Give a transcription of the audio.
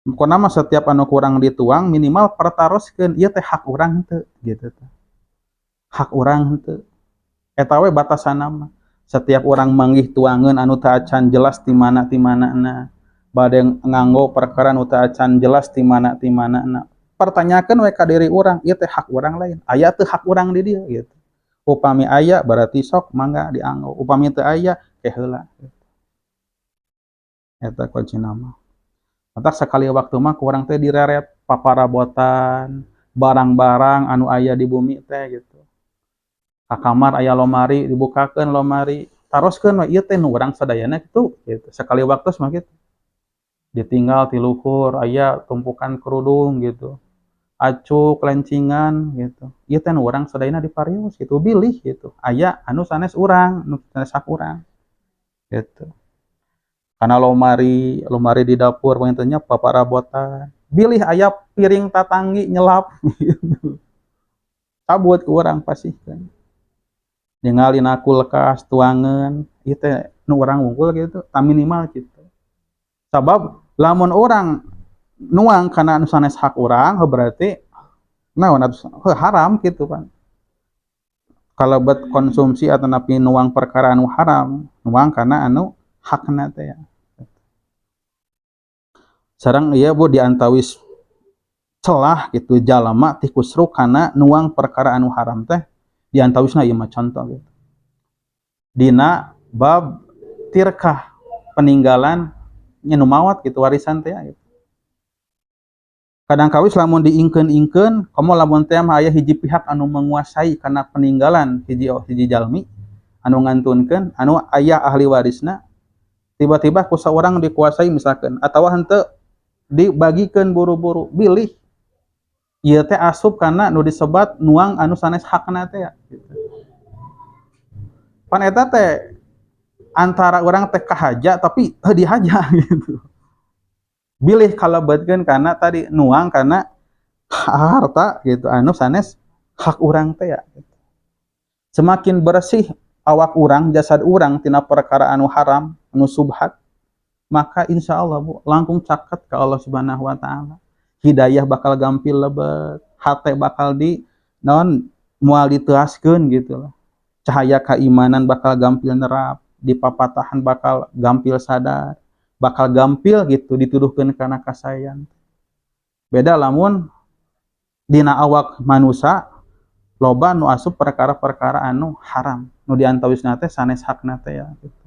Pokona mah setiap anu kurang dituang minimal pertaroskeun ieu teh hak urang henteu gitu teh. Hak urang henteu. Eta we batasanna mah. Setiap urang manggih tuangeun anu teu acan jelas ti mana-manana. Bade nganggo perkara anu teu acan jelas ti mana-manana. Pertanyakeun we ka diri urang, ieu teh hak urang lain. Aya teu hak urang di dieu gitu. Upami aya berarti sok mangga dianggo. Upami teu aya ke heula. Eta kuncina mah. Matak sakali waktu mah ku urang teh direret paparabotan, barang-barang anu aya di bumi teh gitu. Ka kamar aya lomari, dibukakeun lomari, taroskeun we ieu teh nu urang sadayana kitu gitu. Sakali waktos mah kitu. Ditinggal ti luhur aya tumpukan kerudung gitu. Acuk lencingan gitu. Ieu teh nu urang sadayana diparios gitu, bilih gitu. Aya anu sanes urang, anu sanes hak urang gitu. Kana lomari, lomari di dapur panginten nya paparabotan. Bilih aya piring tatanggi nyelap gitu. Cabut ku urang pasihkeun. Ningalin kulkas, tuangeun, ieu teh nu urang wungkul gitu, minimal kitu. Sabab lamun urang nuang kana anu sanes hak urang, berarti naon atuh haram kitu kan. Kalebet konsumsi atanapi nuang perkara anu haram, nuang kana anu hakna teh ya. Sareng ieu Bu diantawis celah gitu jalema ti kusruk kana nuang perkara anu haram teh diantawisna ieu mah contoh gitu. Dina bab tirkah peninggalan nya nu maot gitu warisan teh gitu. Kadang kawis lamun diingkeun-ingkeun komo lamun teh mah aya hiji pihak anu menguasai kana peninggalan hiji jalmi anu ngantunkeun anu aya ahli warisna tiba-tiba ku saurang dikuasai misalkeun atawa henteu dibagikeun buru-buru bilih ieu teh asup kana nu disebat nuang anu sanes hakna teh gitu. Pan eta teh antara urang teh kahaja tapi dihaja gitu. Bilih kalebetkeun kana tadi nuang kana harta gitu anu sanes hak urang teh ya. Semakin bersih awak urang, jasad urang tina perkara anu haram, anu subhat, maka insya Allah Bu, langkung caket ke Allah Subhanahu wa taala. Hidayah bakal gampil lebet, hate bakal di naon moal diteuaskeun gitu lah. Cahaya keimanan bakal gampil nerap, di papatahan bakal gampil sadar, bakal gampil gitu dituduhkeun kana kasayan. Beda lamun dina awak manusia loba nu asup perkara-perkara anu haram, nu diantawisna teh sanes hakna teh ya gitu.